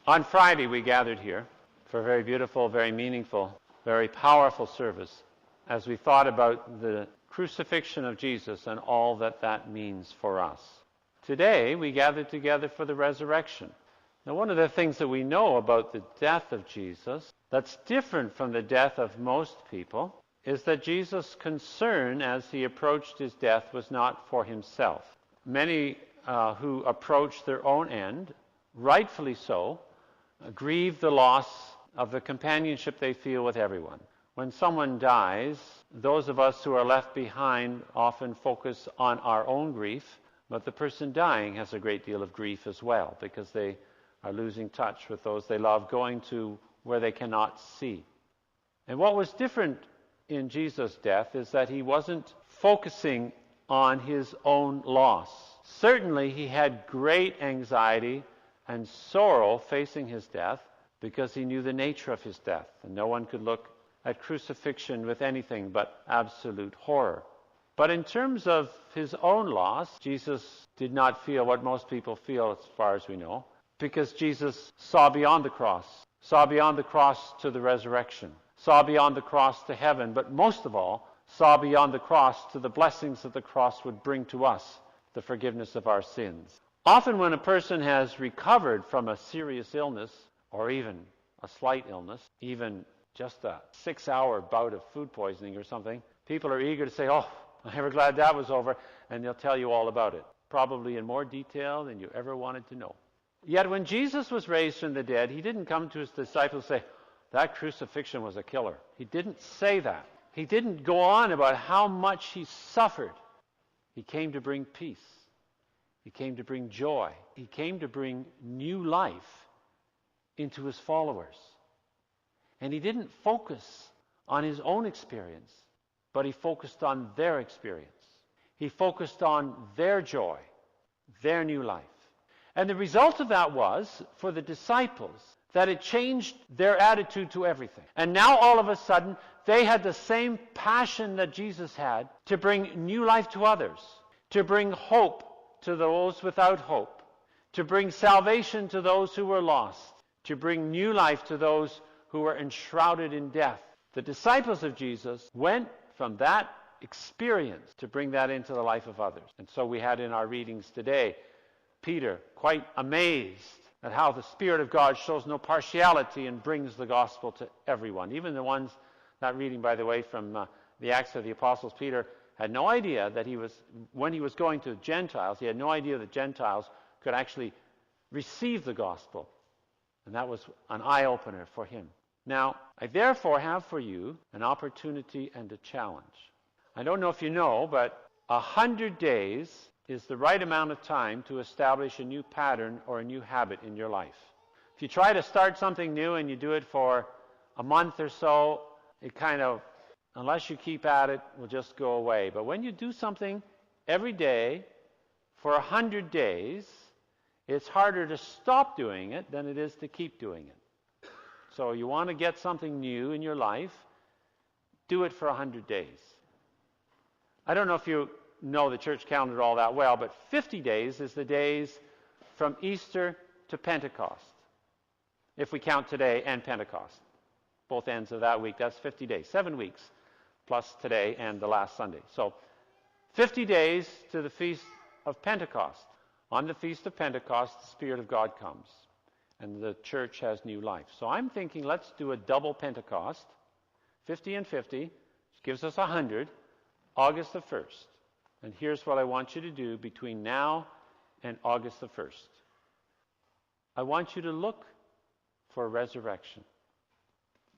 On Friday, we gathered here for a very beautiful, very meaningful, very powerful service as we thought about the crucifixion of Jesus and all that that means for us. Today, we gathered together for the resurrection. Now, one of the things that we know about the death of Jesus that's different from the death of most people is that Jesus' concern as he approached his death was not for himself. Many who approach their own end, rightfully so, grieve the loss of the companionship they feel with everyone. When someone dies, those of us who are left behind often focus on our own grief, but the person dying has a great deal of grief as well because they are losing touch with those they love, going to where they cannot see. And what was different in Jesus' death is that he wasn't focusing on his own loss. Certainly, he had great anxiety and sorrow facing his death because he knew the nature of his death. And no one could look at crucifixion with anything but absolute horror. But in terms of his own loss, Jesus did not feel what most people feel as far as we know, because Jesus saw beyond the cross to the resurrection, saw beyond the cross to heaven, but most of all, saw beyond the cross to the blessings that the cross would bring to us, the forgiveness of our sins. Often when a person has recovered from a serious illness, or even a slight illness, even just a 6-hour bout of food poisoning or something, people are eager to say, "Oh, I'm ever glad that was over," and they'll tell you all about it, probably in more detail than you ever wanted to know. Yet when Jesus was raised from the dead, he didn't come to his disciples and say, "That crucifixion was a killer." He didn't say that. He didn't go on about how much he suffered. He came to bring peace. He came to bring joy. He came to bring new life into his followers. And he didn't focus on his own experience, but he focused on their experience. He focused on their joy, their new life. And the result of that was, for the disciples, that it changed their attitude to everything. And now all of a sudden, they had the same passion that Jesus had to bring new life to others, to bring hope to those without hope, to bring salvation to those who were lost, to bring new life to those who were enshrouded in death. The disciples of Jesus went from that experience to bring that into the life of others. And so we had in our readings today, Peter quite amazed at how the Spirit of God shows no partiality and brings the gospel to everyone. Even the ones, that reading by the way from the Acts of the Apostles, Peter had no idea that when he was going to Gentiles, he had no idea that Gentiles could actually receive the gospel. And that was an eye-opener for him. Now, I therefore have for you an opportunity and a challenge. I don't know if you know, but 100 days is the right amount of time to establish a new pattern or a new habit in your life. If you try to start something new and you do it for a month or so, it kind of, unless you keep at it, will just go away. But when you do something every day for 100 days, it's harder to stop doing it than it is to keep doing it. So you want to get something new in your life, do it for 100 days. I don't know if you know the church calendar all that well, but 50 days is the days from Easter to Pentecost. If we count today and Pentecost, both ends of that week, that's 50 days, 7 weeks, plus today and the last Sunday. So 50 days to the Feast of Pentecost. On the Feast of Pentecost, the Spirit of God comes, and the church has new life. So I'm thinking let's do a double Pentecost, 50 and 50, which gives us 100, August the 1st. And here's what I want you to do between now and August the 1st. I want you to look for resurrection.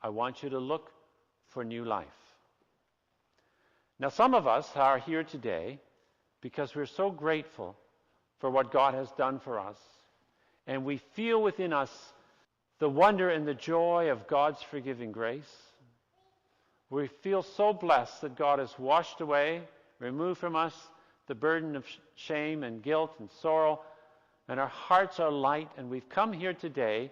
I want you to look for new life. Now, some of us are here today because we're so grateful for what God has done for us, and we feel within us the wonder and the joy of God's forgiving grace. We feel so blessed that God has washed away, removed from us the burden of shame and guilt and sorrow, and our hearts are light, and we've come here today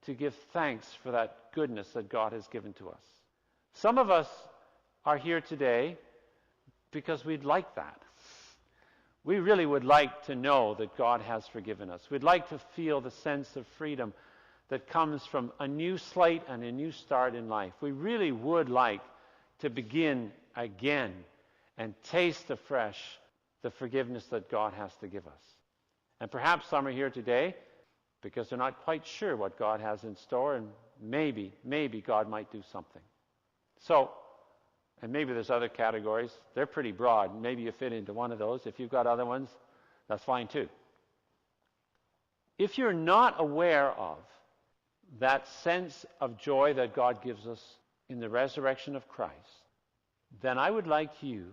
to give thanks for that goodness that God has given to us. Some of us are here today because we'd like that. We really would like to know that God has forgiven us. We'd like to feel the sense of freedom that comes from a new slate and a new start in life. We really would like to begin again and taste afresh the forgiveness that God has to give us. And perhaps some are here today because they're not quite sure what God has in store, and maybe God might do something. So, and maybe there's other categories. They're pretty broad. Maybe you fit into one of those. If you've got other ones, that's fine too. If you're not aware of that sense of joy that God gives us in the resurrection of Christ, then I would like you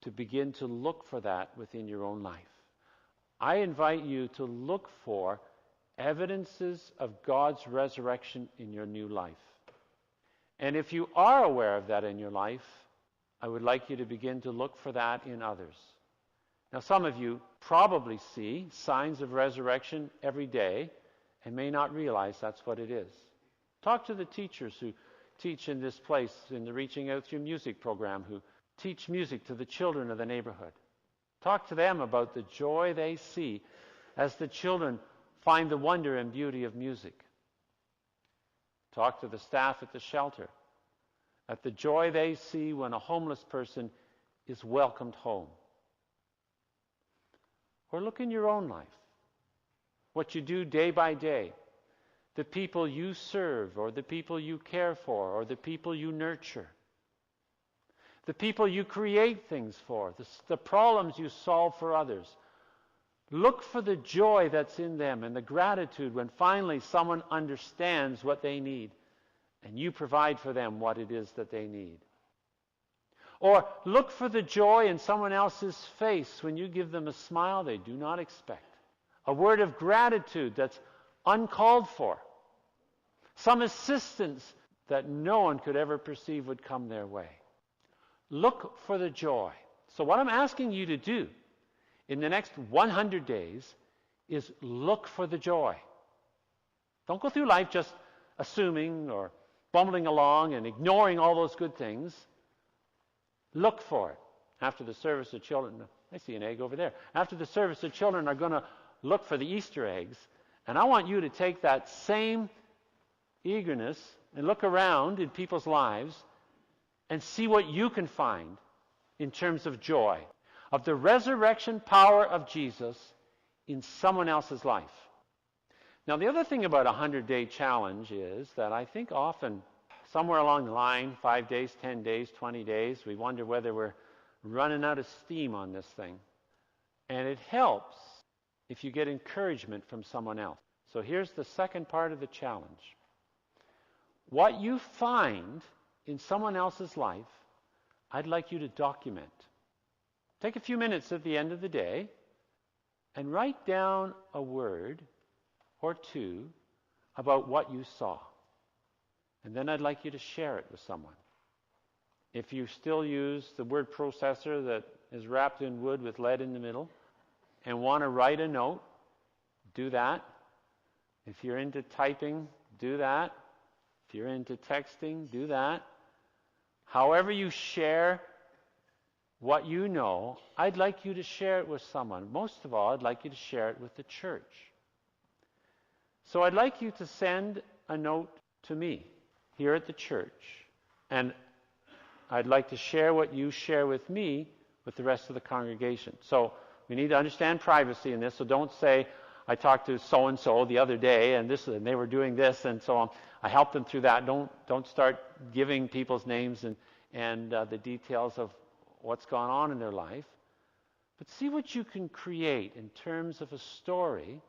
to begin to look for that within your own life. I invite you to look for evidences of God's resurrection in your new life. And if you are aware of that in your life, I would like you to begin to look for that in others. Now, some of you probably see signs of resurrection every day and may not realize that's what it is. Talk to the teachers who teach in this place in the Reaching Out Through Music program, who teach music to the children of the neighborhood. Talk to them about the joy they see as the children find the wonder and beauty of music. Talk to the staff at the shelter at the joy they see when a homeless person is welcomed home. Or look in your own life, what you do day by day, the people you serve or the people you care for or the people you nurture, the people you create things for, the problems you solve for others. Look for the joy that's in them and the gratitude when finally someone understands what they need and you provide for them what it is that they need. Or look for the joy in someone else's face when you give them a smile they do not expect, a word of gratitude that's uncalled for, some assistance that no one could ever perceive would come their way. Look for the joy. So what I'm asking you to do in the next 100 days is look for the joy. Don't go through life just assuming or bumbling along and ignoring all those good things. Look for it. After the service, the children, I see an egg over there. After the service, the children are going to look for the Easter eggs. And I want you to take that same eagerness and look around in people's lives and see what you can find in terms of joy, of the resurrection power of Jesus in someone else's life. Now, the other thing about a 100-day challenge is that I think often, somewhere along the line, 5 days, 10 days, 20 days, we wonder whether we're running out of steam on this thing. And it helps if you get encouragement from someone else. So here's the second part of the challenge. What you find in someone else's life, I'd like you to document. Take a few minutes at the end of the day and write down a word or two about what you saw. And then I'd like you to share it with someone. If you still use the word processor that is wrapped in wood with lead in the middle and want to write a note, do that. If you're into typing, do that. If you're into texting, do that. However you share what you know, I'd like you to share it with someone. Most of all, I'd like you to share it with the church. So I'd like you to send a note to me here at the church, and I'd like to share what you share with me with the rest of the congregation. So we need to understand privacy in this, so don't say, I talked to so-and-so the other day, and they were doing this, and so on. I helped them through that. Don't start giving people's names and the details of what's gone on in their life. But see what you can create in terms of a story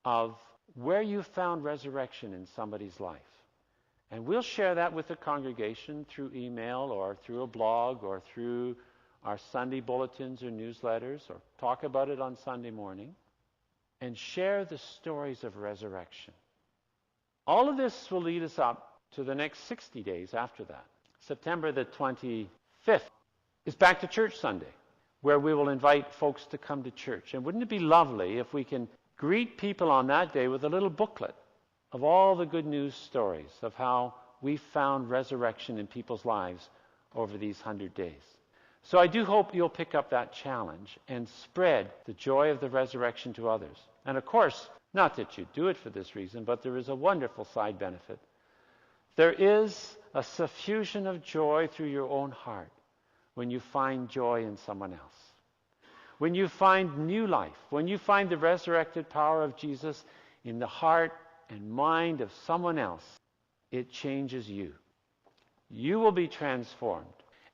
of where you found resurrection in somebody's life. And we'll share that with the congregation through email or through a blog or through our Sunday bulletins or newsletters, or talk about it on Sunday morning, and share the stories of resurrection. All of this will lead us up to the next 60 days after that. September the 25th is Back to Church Sunday, where we will invite folks to come to church. And wouldn't it be lovely if we can greet people on that day with a little booklet of all the good news stories of how we found resurrection in people's lives over these 100 days. So I do hope you'll pick up that challenge and spread the joy of the resurrection to others. And of course, Not that you do it for this reason, but there is a wonderful side benefit. There is a suffusion of joy through your own heart when you find joy in someone else. When you find new life, when you find the resurrected power of Jesus in the heart and mind of someone else, it changes you. You will be transformed.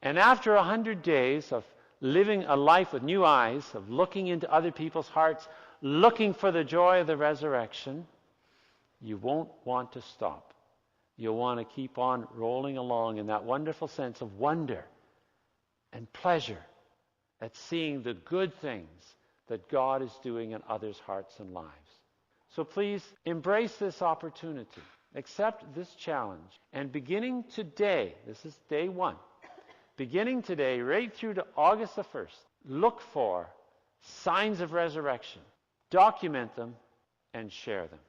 And after 100 days of living a life with new eyes, of looking into other people's hearts, looking for the joy of the resurrection, you won't want to stop. You'll want to keep on rolling along in that wonderful sense of wonder and pleasure at seeing the good things that God is doing in others' hearts and lives. So please embrace this opportunity. Accept this challenge. And beginning today, this is day 1, beginning today right through to August the 1st, look for signs of resurrection. Document them and share them.